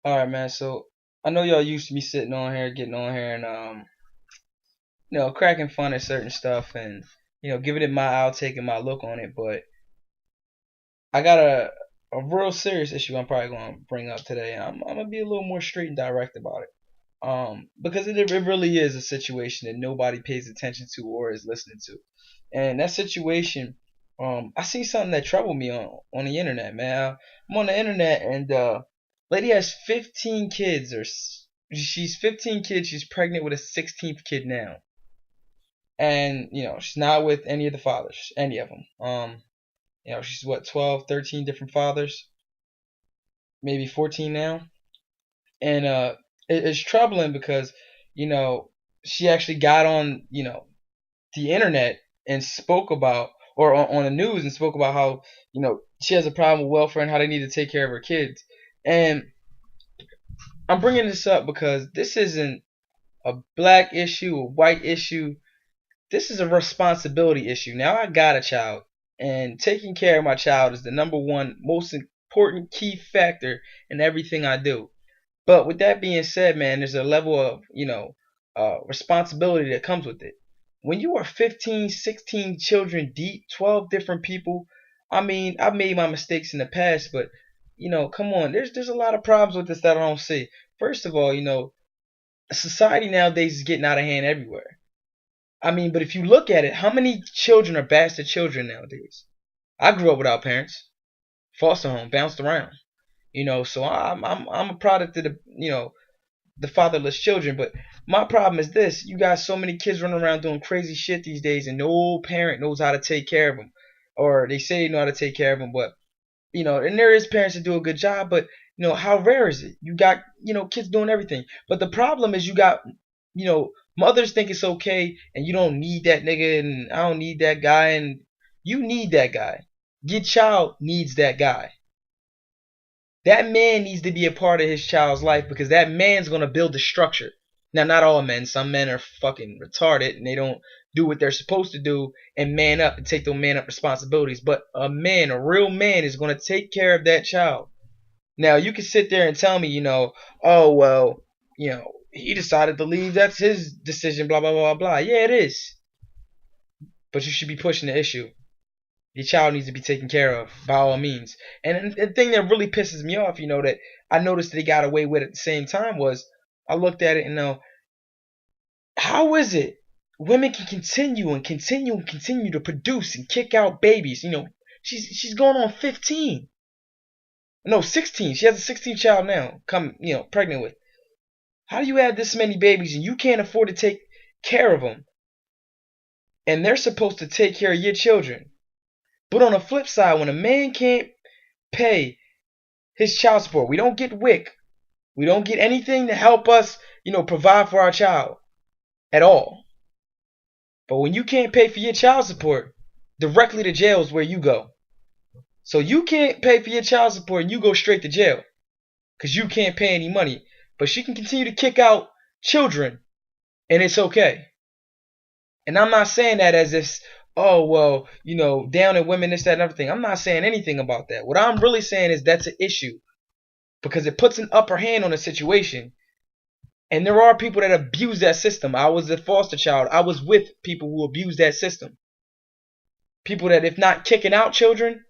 All right, man. So I know y'all used to me sitting on here, getting on here, and cracking fun at certain stuff, and giving it my outtake and my look on it. But I got a real serious issue I'm probably gonna bring up today. I'm gonna be a little more straight and direct about it. Because it really is a situation that nobody pays attention to or is listening to, and that situation, I see something that troubled me on the internet, man. I'm on the internet and lady has 15 kids, she's 15 kids. She's pregnant with a 16th kid now, and she's not with any of the fathers, any of them. She's what 12, 13 different fathers, maybe 14 now, and it's troubling because you know she actually got on the internet and spoke about, or on the news, and spoke about how she has a problem with welfare and how they need to take care of her kids. And I'm bringing this up because this isn't a black issue, a white issue. This is a responsibility issue. Now I got a child, and taking care of my child is the number one most important key factor in everything I do. But with that being said, man, there's a level of responsibility that comes with it. When you are 15, 16 children deep, 12 different people. I mean, I've made my mistakes in the past, but come on, there's a lot of problems with this that I don't see. First of all, society nowadays is getting out of hand everywhere. I mean, but if you look at it, how many children are bastard children nowadays? I grew up without parents, foster home, bounced around. So I'm a product of the fatherless children. But my problem is this: you got so many kids running around doing crazy shit these days, and no parent knows how to take care of them, or they say they know how to take care of them, but and there is parents that do a good job, but how rare is it? You got kids doing everything, but the problem is you got mothers think it's okay, and you don't need that nigga, and I don't need that guy, and you need that guy. Your child needs that guy. That man needs to be a part of his child's life because that man's gonna build the structure. Now, not all men. Some men are fucking retarded and they don't do what they're supposed to do and man up and take those man up responsibilities. But a man, a real man, is gonna take care of that child. Now, you can sit there and tell me, oh well, he decided to leave. That's his decision. Blah blah blah blah. Yeah, it is. But you should be pushing the issue. Your child needs to be taken care of by all means. And the thing that really pisses me off, that I noticed that he got away with at the same time was I looked at it and how is it women can continue and continue and continue to produce and kick out babies? She's going on 15. No, 16. She has a 16 child now, pregnant with. How do you have this many babies and you can't afford to take care of them? And they're supposed to take care of your children. But on the flip side, when a man can't pay his child support, we don't get WIC. We don't get anything to help us, provide for our child at all. But when you can't pay for your child support, directly to jail is where you go. So you can't pay for your child support and you go straight to jail because you can't pay any money. But she can continue to kick out children and it's okay. And I'm not saying that as if, oh, well, down in women, this, that, and everything. I'm not saying anything about that. What I'm really saying is that's an issue because it puts an upper hand on a situation. And there are people that abuse that system. I was a foster child. I was with people who abuse that system. People that, if not kicking out children,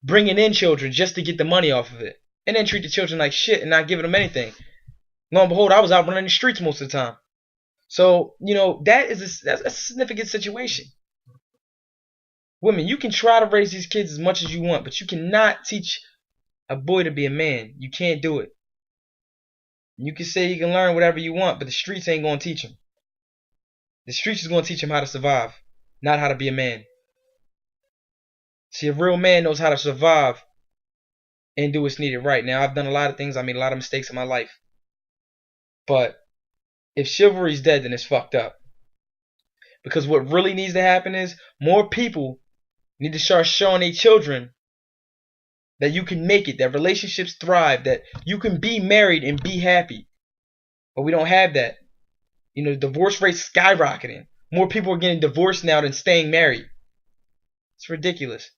bringing in children just to get the money off of it. And then treat the children like shit and not giving them anything. Lo and behold, I was out running the streets most of the time. So, that's a significant situation. Women, you can try to raise these kids as much as you want, but you cannot teach a boy to be a man. You can't do it. You can say you can learn whatever you want, but the streets ain't going to teach him. The streets is going to teach him how to survive, not how to be a man. See, a real man knows how to survive and do what's needed right. Now, I've done a lot of things. I made a lot of mistakes in my life. But if chivalry's dead, then it's fucked up. Because what really needs to happen is more people need to start showing their children that you can make it, that relationships thrive, that you can be married and be happy. But we don't have that. Divorce rate's skyrocketing. More people are getting divorced now than staying married. It's ridiculous.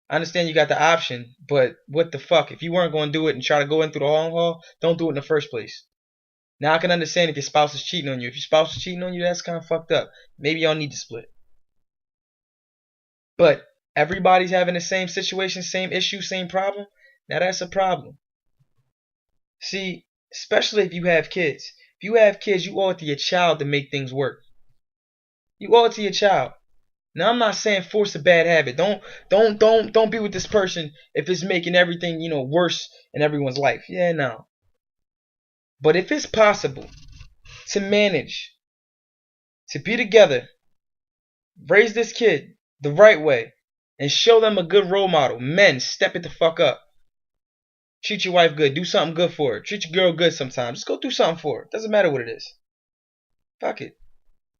I understand you got the option, but what the fuck? If you weren't going to do it and try to go in through the long haul, don't do it in the first place. Now I can understand if your spouse is cheating on you. If your spouse is cheating on you, that's kind of fucked up. Maybe y'all need to split. But everybody's having the same situation, same issue, same problem. Now that's a problem. See, especially if you have kids. If you have kids, you owe it to your child to make things work. You owe it to your child. Now I'm not saying force a bad habit. Don't be with this person if it's making everything, worse in everyone's life. Yeah, no. But if it's possible to manage, to be together, raise this kid the right way, and show them a good role model. Men, step it the fuck up. Treat your wife good. Do something good for her. Treat your girl good sometimes. Just go do something for her. Doesn't matter what it is. Fuck it.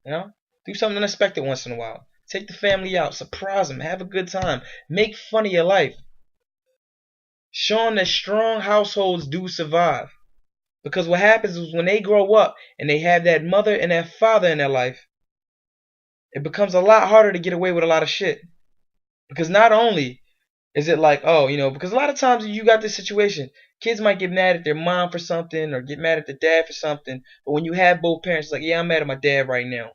Do something unexpected once in a while. Take the family out. Surprise them. Have a good time. Make fun of your life. Show them that strong households do survive. Because what happens is when they grow up and they have that mother and that father in their life, it becomes a lot harder to get away with a lot of shit. Because not only is it like, because a lot of times you got this situation, kids might get mad at their mom for something or get mad at their dad for something. But when you have both parents, it's like, yeah, I'm mad at my dad right now.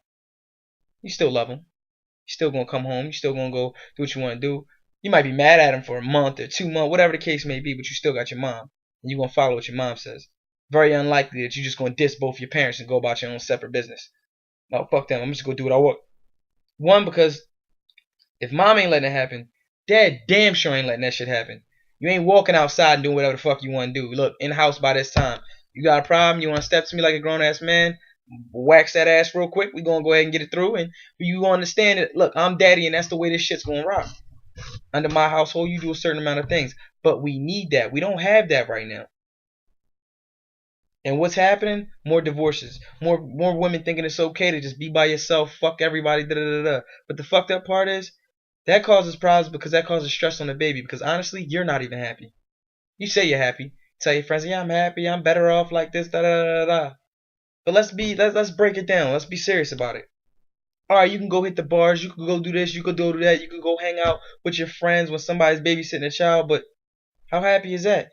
You still love him. You're still going to come home. You're still going to go do what you want to do. You might be mad at him for a month or 2 months, whatever the case may be, but you still got your mom. And you're going to follow what your mom says. Very unlikely that you're just going to diss both your parents and go about your own separate business. No, fuck them. I'm just going to do what I want. One, because if mom ain't letting it happen, dad damn sure ain't letting that shit happen. You ain't walking outside and doing whatever the fuck you want to do. Look, in the house by this time. You got a problem? You want to step to me like a grown-ass man? Wax that ass real quick. We going to go ahead and get it through. And you understand it. Look, I'm daddy and that's the way this shit's going to rock. Under my household, you do a certain amount of things. But we need that. We don't have that right now. And what's happening? More divorces. More women thinking it's okay to just be by yourself. Fuck everybody. Da, da, da, da. But the fucked up part is, that causes problems because that causes stress on the baby. Because honestly, you're not even happy. You say you're happy. Tell your friends, yeah, I'm happy. I'm better off like this. Da, da, da, da. But let's break it down. Let's be serious about it. Alright, you can go hit the bars. You can go do this. You can go do that. You can go hang out with your friends when somebody's babysitting a child. But how happy is that?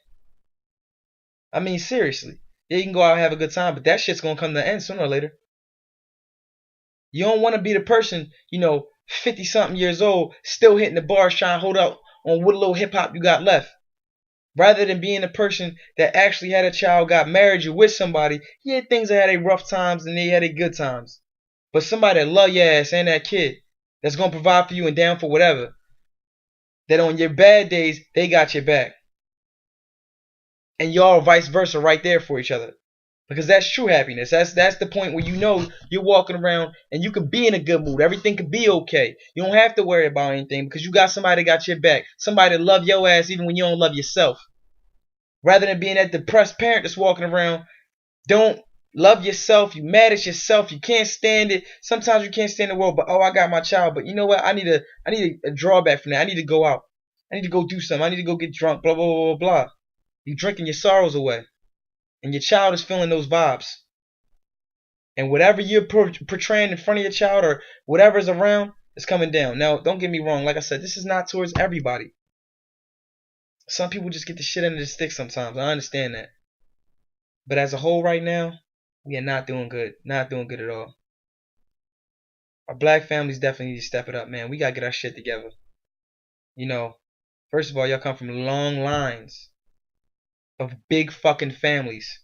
I mean, seriously. Yeah, you can go out and have a good time, but that shit's going to come to an end sooner or later. You don't want to be the person, 50-something years old, still hitting the bars trying to hold out on what little hip-hop you got left. Rather than being a person that actually had a child, got married, you're with somebody, yeah, things that had their rough times and they had their good times. But somebody that love your ass and that kid, that's going to provide for you and down for whatever, that on your bad days, they got your back. And y'all vice versa right there for each other. Because that's true happiness. That's the point where you're walking around and you can be in a good mood. Everything can be okay. You don't have to worry about anything because you got somebody that got your back. Somebody that love your ass even when you don't love yourself. Rather than being that depressed parent that's walking around, don't love yourself. You mad at yourself. You can't stand it. Sometimes you can't stand the world, but I got my child. But you know what? I need a drawback from that. I need to go out. I need to go do something. I need to go get drunk. Blah, blah, blah, blah, blah. You're drinking your sorrows away. And your child is feeling those vibes. And whatever you're portraying in front of your child or whatever's around is coming down. Now, don't get me wrong. Like I said, this is not towards everybody. Some people just get the shit under the stick sometimes. I understand that. But as a whole right now, we are not doing good. Not doing good at all. Our black families definitely need to step it up, man. We got to get our shit together. First of all, y'all come from long lines of big fucking families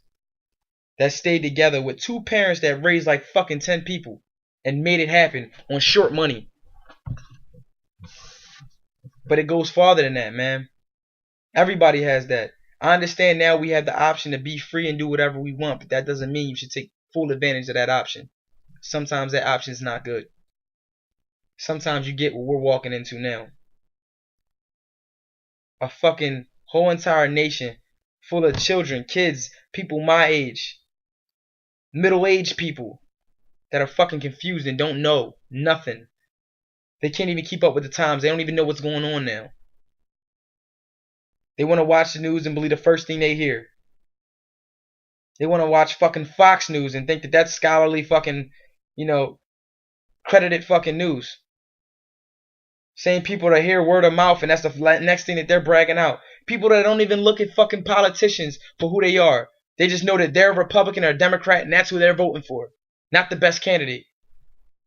that stayed together with 2 parents that raised like fucking 10 people and made it happen on short money. But it goes farther than that, man. Everybody has that. I understand now we have the option to be free and do whatever we want, but that doesn't mean you should take full advantage of that option. Sometimes that option is not good. Sometimes you get what we're walking into now. A fucking whole entire nation full of children, kids, people my age, middle-aged people that are fucking confused and don't know nothing. They can't even keep up with the times. They don't even know what's going on now. They want to watch the news and believe the first thing they hear. They want to watch fucking Fox News and think that that's scholarly fucking, credited fucking news. Same people that hear word of mouth, and that's the next thing that they're bragging out. People that don't even look at fucking politicians for who they are. They just know that they're a Republican or a Democrat, and that's who they're voting for. Not the best candidate.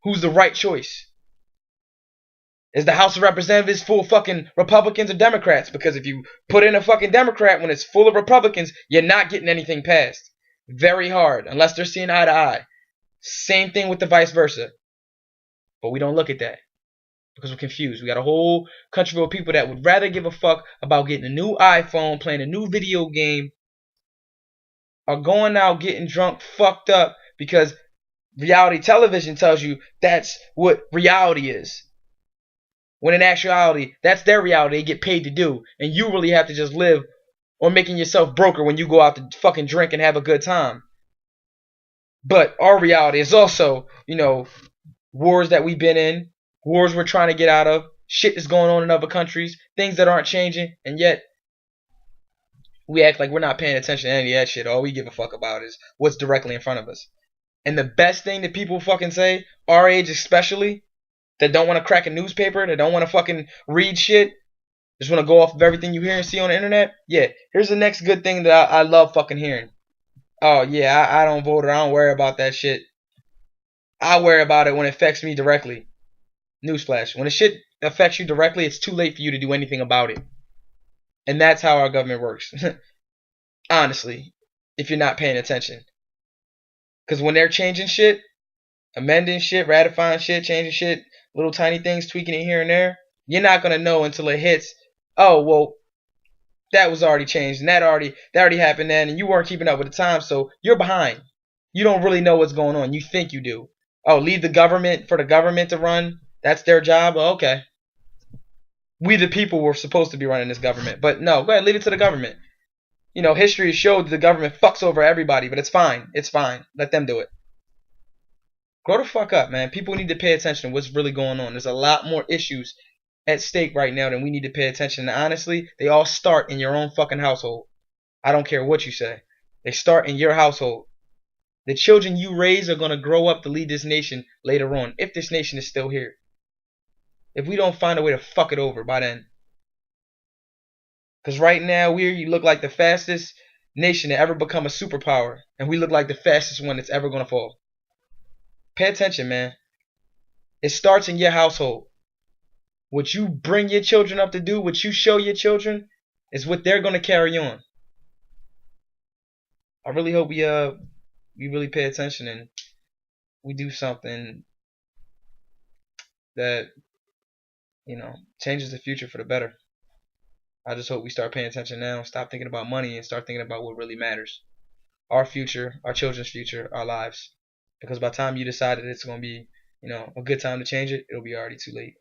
Who's the right choice? Is the House of Representatives full of fucking Republicans or Democrats? Because if you put in a fucking Democrat when it's full of Republicans, you're not getting anything passed. Very hard, unless they're seeing eye to eye. Same thing with the vice versa. But we don't look at that because we're confused. We got a whole country full of people that would rather give a fuck about getting a new iPhone, playing a new video game, or going out getting drunk, fucked up, because reality television tells you that's what reality is. When in actuality, that's their reality they get paid to do. And you really have to just live on making yourself broker when you go out to fucking drink and have a good time. But our reality is also, wars that we've been in, wars we're trying to get out of, shit that's going on in other countries, things that aren't changing, and yet we act like we're not paying attention to any of that shit. All we give a fuck about is what's directly in front of us. And the best thing that people fucking say, our age especially, that don't want to crack a newspaper, that don't want to fucking read shit, just want to go off of everything you hear and see on the internet. Yeah, here's the next good thing that I love fucking hearing. Oh yeah, I don't vote or I don't worry about that shit. I worry about it when it affects me directly. Newsflash. When the shit affects you directly, it's too late for you to do anything about it. And that's how our government works. Honestly, if you're not paying attention. Because when they're changing shit, amending shit, ratifying shit, changing shit, little tiny things, tweaking it here and there, you're not going to know until it hits, oh, well, that was already changed, and that already happened then, and you weren't keeping up with the time, so you're behind. You don't really know what's going on. You think you do. Oh, leave the government for the government to run? That's their job? Oh, okay. We the people were supposed to be running this government. But no, go ahead, leave it to the government. History has showed that the government fucks over everybody, but it's fine. It's fine. Let them do it. Grow the fuck up, man. People need to pay attention to what's really going on. There's a lot more issues at stake right now than we need to pay attention to. Honestly, they all start in your own fucking household. I don't care what you say. They start in your household. The children you raise are going to grow up to lead this nation later on, if this nation is still here. If we don't find a way to fuck it over by then. Because right now, we look like the fastest nation to ever become a superpower. And we look like the fastest one that's ever going to fall. Pay attention, man. It starts in your household. What you bring your children up to do, what you show your children, is what they're going to carry on. I really hope we really pay attention and we do something that, changes the future for the better. I just hope we start paying attention now, stop thinking about money, and start thinking about what really matters. Our future, our children's future, our lives. Because by the time you decide that it's going to be, a good time to change it, it'll be already too late.